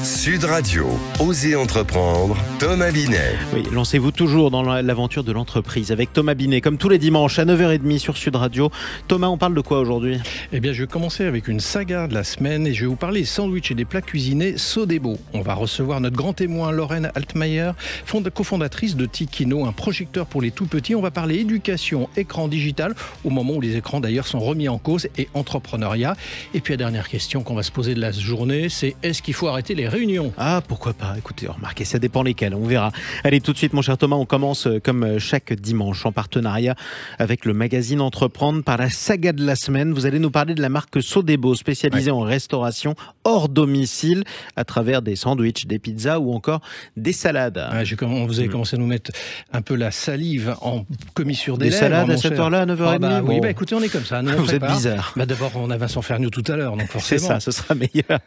Sud Radio, Osez entreprendre, Thomas Binet. Oui, lancez-vous toujours dans l'aventure de l'entreprise avec Thomas Binet, comme tous les dimanches à 9h30 sur Sud Radio. Thomas, on parle de quoi aujourd'hui ? Eh bien, je vais commencer avec une saga de la semaine et je vais vous parler des sandwichs et des plats cuisinés Sodebo. On va recevoir notre grand témoin Lorraine Altmaier, cofondatrice de Tikino, un projecteur pour les tout-petits. On va parler éducation, écran digital, au moment où les écrans d'ailleurs sont remis en cause, et entrepreneuriat. Et puis la dernière question qu'on va se poser de la journée, c'est est-ce qu'il faut arrêter les réunions ? Ah, pourquoi pas ? Écoutez, remarquez, ça dépend lesquelles, on verra. Allez, tout de suite, mon cher Thomas, on commence comme chaque dimanche en partenariat avec le magazine Entreprendre par la saga de la semaine. Vous allez nous parler de la marque Sodebo, spécialisée en restauration hors domicile à travers des sandwichs, des pizzas ou encore des salades. Vous avez commencé à nous mettre un peu la salive en commissure des lèvres. Des salades à cette heure-là, à 9h30 Oui, écoutez, on est comme ça. Nous, vous êtes bizarre. D'abord, on a Vincent Ferniaud tout à l'heure, donc forcément. C'est ça, ce sera meilleur.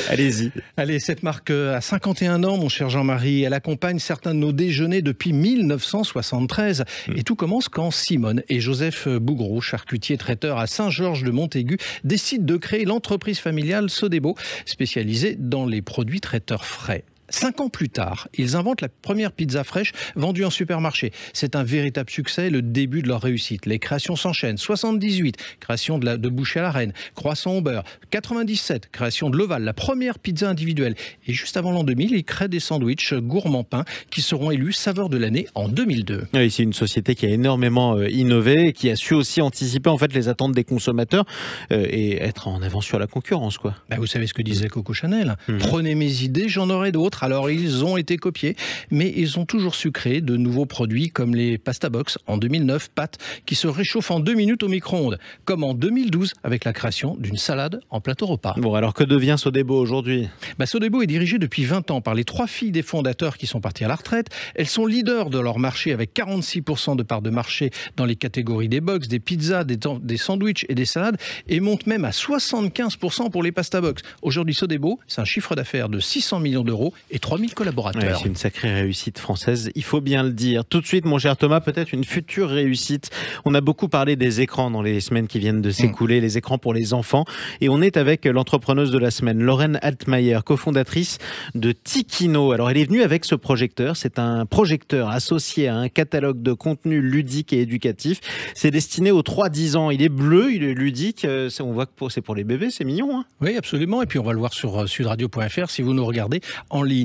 Allez-y. Allez, cette marque a 51 ans, mon cher Jean-Marie. Elle accompagne certains de nos déjeuners depuis 1973. Et tout commence quand Simone et Joseph Bougreau, charcutier traiteur à Saint-Georges-de-Montaigu, décident de créer l'entreprise familiale Sodebo, spécialisée dans les produits traiteurs frais. 5 ans plus tard, ils inventent la première pizza fraîche vendue en supermarché. C'est un véritable succès, le début de leur réussite. Les créations s'enchaînent. 78, création de bouchée à la reine, croissant au beurre. 97, création de l'Oval, la première pizza individuelle. Et juste avant l'an 2000, ils créent des sandwichs gourmand pain qui seront élus saveurs de l'année en 2002. Oui, c'est une société qui a énormément innové et qui a su aussi anticiper en fait les attentes des consommateurs et être en avance sur la concurrence, quoi. Vous savez ce que disait Coco Chanel. Prenez mes idées, j'en aurai d'autres. Alors ils ont été copiés, mais ils ont toujours su créer de nouveaux produits comme les Pasta Box en 2009, pâtes qui se réchauffent en 2 minutes au micro-ondes, comme en 2012 avec la création d'une salade en plateau repas. Bon, alors que devient Sodebo aujourd'hui ? Sodebo est dirigé depuis 20 ans par les 3 filles des fondateurs qui sont partis à la retraite. Elles sont leaders de leur marché avec 46% de part de marché dans les catégories des box, des pizzas, des sandwichs et des salades, et montent même à 75% pour les Pasta Box. Aujourd'hui, Sodebo, c'est un chiffre d'affaires de 600 millions d'euros et 3000 collaborateurs. Ouais, c'est une sacrée réussite française, il faut bien le dire. Tout de suite, mon cher Thomas, peut-être une future réussite. On a beaucoup parlé des écrans dans les semaines qui viennent de s'écouler, les écrans pour les enfants. Et on est avec l'entrepreneuse de la semaine, Lorraine Altmaier, cofondatrice de Tikino. Alors, elle est venue avec ce projecteur. C'est un projecteur associé à un catalogue de contenus ludiques et éducatifs. C'est destiné aux 3-10 ans. Il est bleu, il est ludique. On voit que c'est pour les bébés, c'est mignon, hein ? Oui, absolument. Et puis, on va le voir sur sudradio.fr si vous nous regardez en ligne.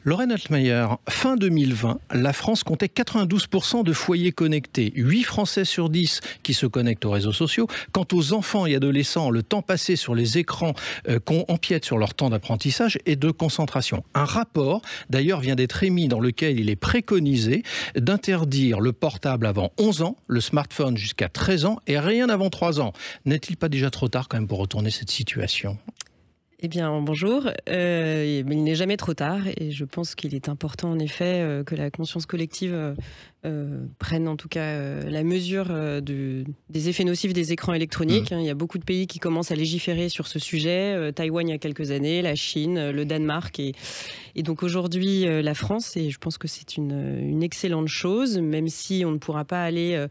Lorraine Altmaier, fin 2020, la France comptait 92% de foyers connectés, 8 Français sur 10 qui se connectent aux réseaux sociaux. Quant aux enfants et adolescents, le temps passé sur les écrans empiète sur leur temps d'apprentissage et de concentration. Un rapport, d'ailleurs, vient d'être émis dans lequel il est préconisé d'interdire le portable avant 11 ans, le smartphone jusqu'à 13 ans et rien avant 3 ans. N'est-il pas déjà trop tard quand même pour retourner cette situation ? Eh bien, bonjour. Il n'est jamais trop tard et je pense qu'il est important en effet que la conscience collective prenne en tout cas la mesure des effets nocifs des écrans électroniques. Il y a beaucoup de pays qui commencent à légiférer sur ce sujet. Taïwan il y a quelques années, la Chine, le Danemark et donc aujourd'hui la France, et je pense que c'est une excellente chose, même si on ne pourra pas aller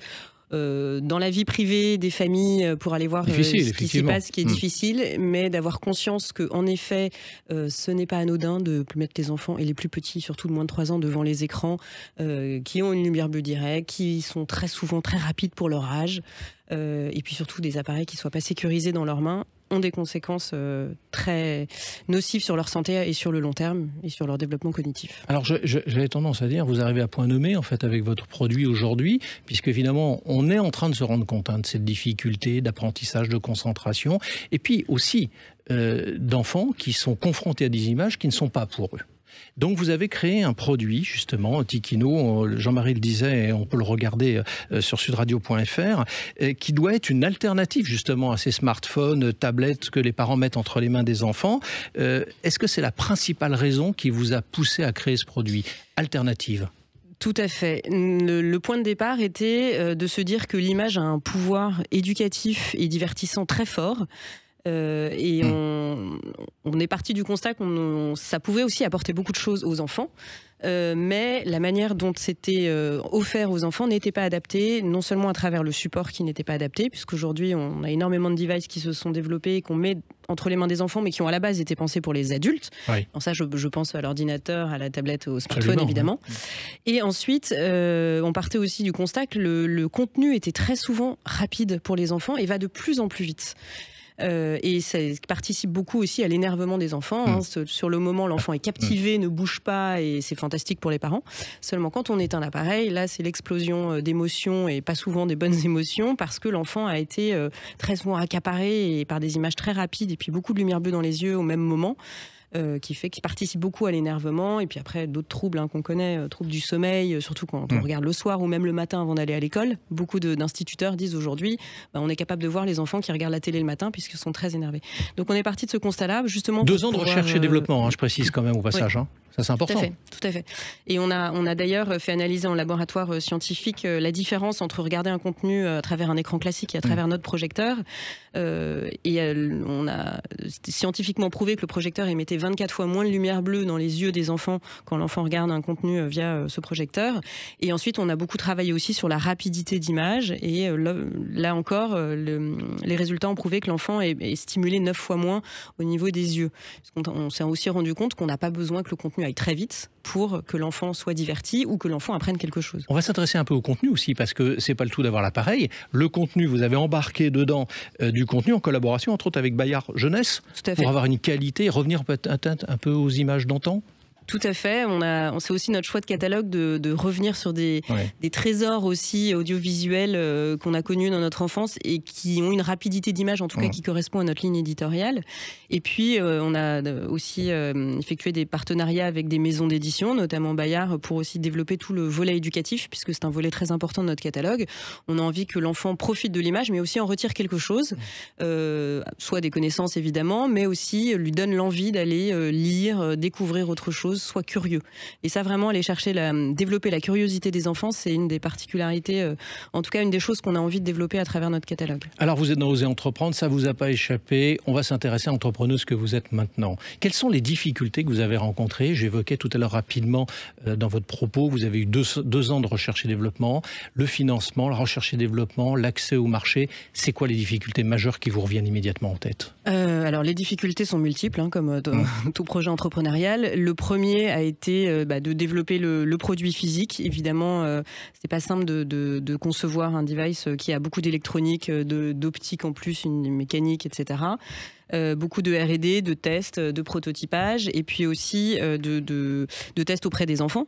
dans la vie privée des familles pour aller voir ce qui s'y passe, ce qui est difficile, mais d'avoir conscience qu'en effet, ce n'est pas anodin de mettre les enfants, et les plus petits, surtout de moins de 3 ans, devant les écrans, qui ont une lumière bleue directe, qui sont très souvent très rapides pour leur âge, et puis surtout des appareils qui ne soient pas sécurisés dans leurs mains, ont des conséquences très nocives sur leur santé et sur le long terme et sur leur développement cognitif. Alors j'avais tendance à dire, vous arrivez à point nommé en fait avec votre produit aujourd'hui, puisque évidemment on est en train de se rendre compte de cette difficulté d'apprentissage, de concentration, et puis aussi d'enfants qui sont confrontés à des images qui ne sont pas pour eux. Donc vous avez créé un produit justement, Tikino, Jean-Marie le disait, et on peut le regarder sur sudradio.fr, qui doit être une alternative justement à ces smartphones, tablettes que les parents mettent entre les mains des enfants. Est-ce que c'est la principale raison qui vous a poussé à créer ce produit alternative ? Tout à fait. Le point de départ était de se dire que l'image a un pouvoir éducatif et divertissant très fort. Et on est parti du constat que ça pouvait aussi apporter beaucoup de choses aux enfants. Mais la manière dont c'était offert aux enfants n'était pas adaptée, non seulement à travers le support qui n'était pas adapté, puisqu'aujourd'hui on a énormément de devices qui se sont développés et qu'on met entre les mains des enfants, mais qui ont à la base été pensés pour les adultes. Oui. Alors ça, je pense à l'ordinateur, à la tablette, au smartphone, Absolument, évidemment. oui. Et ensuite, on partait aussi du constat que le contenu était très souvent rapide pour les enfants et va de plus en plus vite. Et ça participe beaucoup aussi à l'énervement des enfants. Sur le moment, l'enfant est captivé, ne bouge pas et c'est fantastique pour les parents. Seulement quand on éteint l'appareil, là c'est l'explosion d'émotions et pas souvent des bonnes émotions parce que l'enfant a été très souvent accaparé et par des images très rapides et puis beaucoup de lumière bleue dans les yeux au même moment. Qui participe beaucoup à l'énervement et puis après d'autres troubles qu'on connaît, troubles du sommeil, surtout quand on regarde le soir ou même le matin avant d'aller à l'école. Beaucoup d'instituteurs disent aujourd'hui on est capable de voir les enfants qui regardent la télé le matin puisqu'ils sont très énervés. Donc on est parti de ce constat-là justement. 2 ans de recherche et développement, je précise quand même au passage. Oui. Ça c'est important. Tout à fait. Et on a d'ailleurs fait analyser en laboratoire scientifique la différence entre regarder un contenu à travers un écran classique et à travers notre projecteur. On a scientifiquement prouvé que le projecteur émettait 24 fois moins de lumière bleue dans les yeux des enfants quand l'enfant regarde un contenu via ce projecteur. Et ensuite, on a beaucoup travaillé aussi sur la rapidité d'image. Et là encore, les résultats ont prouvé que l'enfant est stimulé 9 fois moins au niveau des yeux. On s'est aussi rendu compte qu'on n'a pas besoin que le contenu aille très vite pour que l'enfant soit diverti ou que l'enfant apprenne quelque chose. On va s'intéresser un peu au contenu aussi, parce que c'est pas le tout d'avoir l'appareil. Le contenu, vous avez embarqué dedans du contenu en collaboration, entre autres avec Bayard Jeunesse, pour avoir une qualité, revenir peut-être un peu aux images d'antan. Tout à fait. C'est aussi notre choix de catalogue de revenir sur des trésors aussi audiovisuels qu'on a connus dans notre enfance et qui ont une rapidité d'image, en tout cas qui correspond à notre ligne éditoriale. Et puis, on a aussi effectué des partenariats avec des maisons d'édition, notamment Bayard, pour aussi développer tout le volet éducatif, puisque c'est un volet très important de notre catalogue. On a envie que l'enfant profite de l'image, mais aussi en retire quelque chose, soit des connaissances évidemment, mais aussi lui donne l'envie d'aller lire, découvrir autre chose, soit curieux. Et ça, vraiment, aller chercher, développer la curiosité des enfants, c'est une des particularités, en tout cas une des choses qu'on a envie de développer à travers notre catalogue. Alors vous êtes dans Oser entreprendre, ça vous a pas échappé. On va s'intéresser à l'entrepreneuse que vous êtes maintenant. Quelles sont les difficultés que vous avez rencontrées? J'évoquais tout à l'heure rapidement dans votre propos, vous avez eu 2 ans de recherche et développement, le financement, la recherche et développement, l'accès au marché. C'est quoi les difficultés majeures qui vous reviennent immédiatement en tête? Alors les difficultés sont multiples, comme tout projet entrepreneurial. Le premier a été de développer le produit physique. Évidemment, c'est pas simple de concevoir un device qui a beaucoup d'électronique, d'optique en plus, une mécanique, etc. Beaucoup de R&D, de tests, de prototypage, et puis aussi de tests auprès des enfants,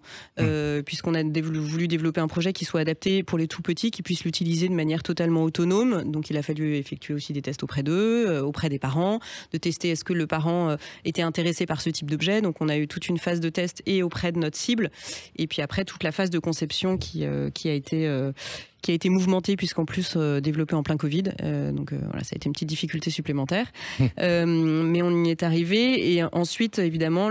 puisqu'on a voulu développer un projet qui soit adapté pour les tout petits, qui puissent l'utiliser de manière totalement autonome. Donc il a fallu effectuer aussi des tests auprès d'eux, auprès des parents, de tester est-ce que le parent était intéressé par ce type d'objet. Donc on a eu toute une phase de test et auprès de notre cible, et puis après toute la phase de conception qui a été mouvementée, puisqu'en plus développée en plein Covid. Donc voilà, ça a été une petite difficulté supplémentaire. Mais on y est arrivé. Et ensuite, évidemment,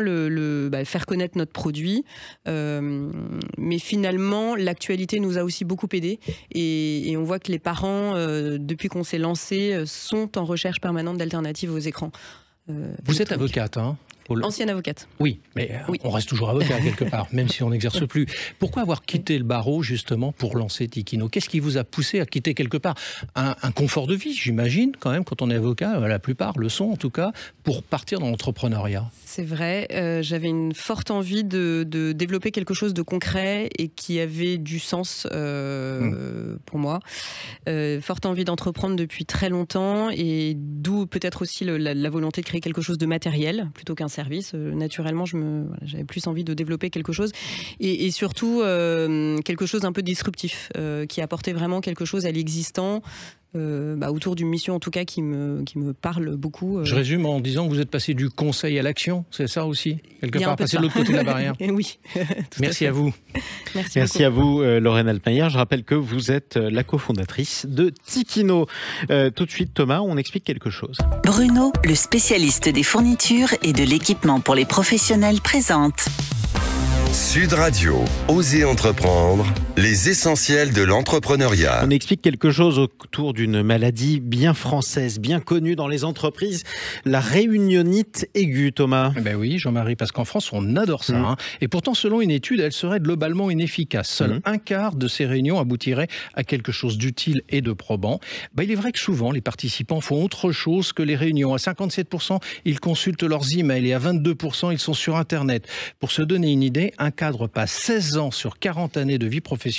faire connaître notre produit. Mais finalement, l'actualité nous a aussi beaucoup aidés. Et on voit que les parents, depuis qu'on s'est lancé, sont en recherche permanente d'alternatives aux écrans. Vous êtes avocate, hein? Ancienne avocate. Oui, mais on reste toujours avocat quelque part, même si on n'exerce plus. Pourquoi avoir quitté le barreau justement pour lancer Tikino? Qu'est-ce qui vous a poussé à quitter quelque part un confort de vie, j'imagine, quand même, quand on est avocat, la plupart le sont en tout cas, pour partir dans l'entrepreneuriat? C'est vrai, j'avais une forte envie de développer quelque chose de concret et qui avait du sens pour moi. Forte envie d'entreprendre depuis très longtemps, et d'où peut-être aussi la volonté de créer quelque chose de matériel plutôt qu'un service. Naturellement, j'avais plus envie de développer quelque chose et surtout quelque chose un peu disruptif qui apportait vraiment quelque chose à l'existant. Autour d'une mission en tout cas qui me parle beaucoup. Je résume en disant que vous êtes passé du conseil à l'action, c'est ça aussi? Quelque part, passer de l'autre côté de la barrière. Oui. Merci à vous. Merci à vous, Lorraine Alpmayer. Je rappelle que vous êtes la cofondatrice de Tikino. Tout de suite, Thomas, on explique quelque chose. Bruno, le spécialiste des fournitures et de l'équipement pour les professionnels, présente. Sud Radio, Oser entreprendre, les essentiels de l'entrepreneuriat. On explique quelque chose autour d'une maladie bien française, bien connue dans les entreprises, la réunionite aiguë, Thomas. Ben oui, Jean-Marie, parce qu'en France, on adore ça. Et pourtant, selon une étude, elle serait globalement inefficace. Seul un quart de ces réunions aboutirait à quelque chose d'utile et de probant. Il est vrai que souvent, les participants font autre chose que les réunions. À 57%, ils consultent leurs emails et à 22%, ils sont sur Internet. Pour se donner une idée, un cadre passe 16 ans sur 40 années de vie professionnelle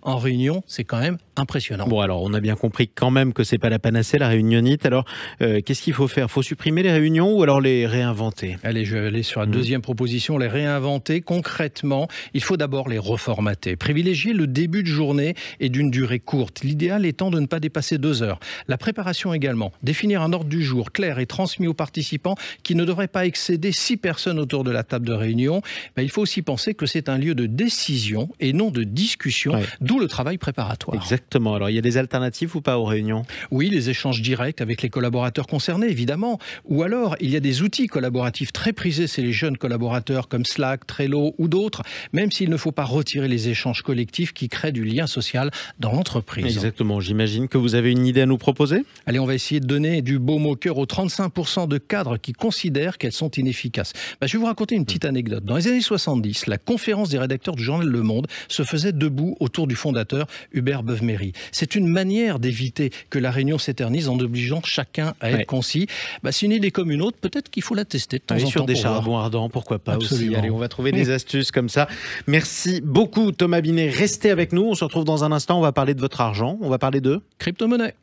en réunion. C'est quand même impressionnant. Bon, alors, on a bien compris quand même que c'est pas la panacée, la réunionite. Alors, qu'est-ce qu'il faut faire? Faut supprimer les réunions ou alors les réinventer? Allez, je vais aller sur la deuxième proposition, les réinventer. Concrètement, il faut d'abord les reformater. Privilégier le début de journée et d'une durée courte. L'idéal étant de ne pas dépasser 2 heures. La préparation également. Définir un ordre du jour clair et transmis aux participants qui ne devrait pas excéder 6 personnes autour de la table de réunion. Il faut aussi penser que c'est un lieu de décision et non de discussion, d'où le travail préparatoire. Exactement. Alors, il y a des alternatives ou pas aux réunions? Oui, les échanges directs avec les collaborateurs concernés, évidemment. Ou alors, il y a des outils collaboratifs très prisés chez les jeunes collaborateurs comme Slack, Trello ou d'autres, même s'il ne faut pas retirer les échanges collectifs qui créent du lien social dans l'entreprise. Exactement. J'imagine que vous avez une idée à nous proposer? Allez, on va essayer de donner du baume au cœur aux 35% de cadres qui considèrent qu'elles sont inefficaces. Je vais vous raconter une petite anecdote. Dans les années 70, la conférence des rédacteurs du journal Le Monde se faisait debout autour du fondateur Hubert Beuve-Méry. C'est une manière d'éviter que la réunion s'éternise en obligeant chacun à être concis. C'est une idée comme une autre, peut-être qu'il faut la tester de temps en temps. Sur des charbons ardents, pourquoi pas. Absolument. Aussi. Allez, on va trouver des astuces comme ça. Merci beaucoup Thomas Binet. Restez avec nous, on se retrouve dans un instant, on va parler de votre argent, on va parler de crypto-monnaie.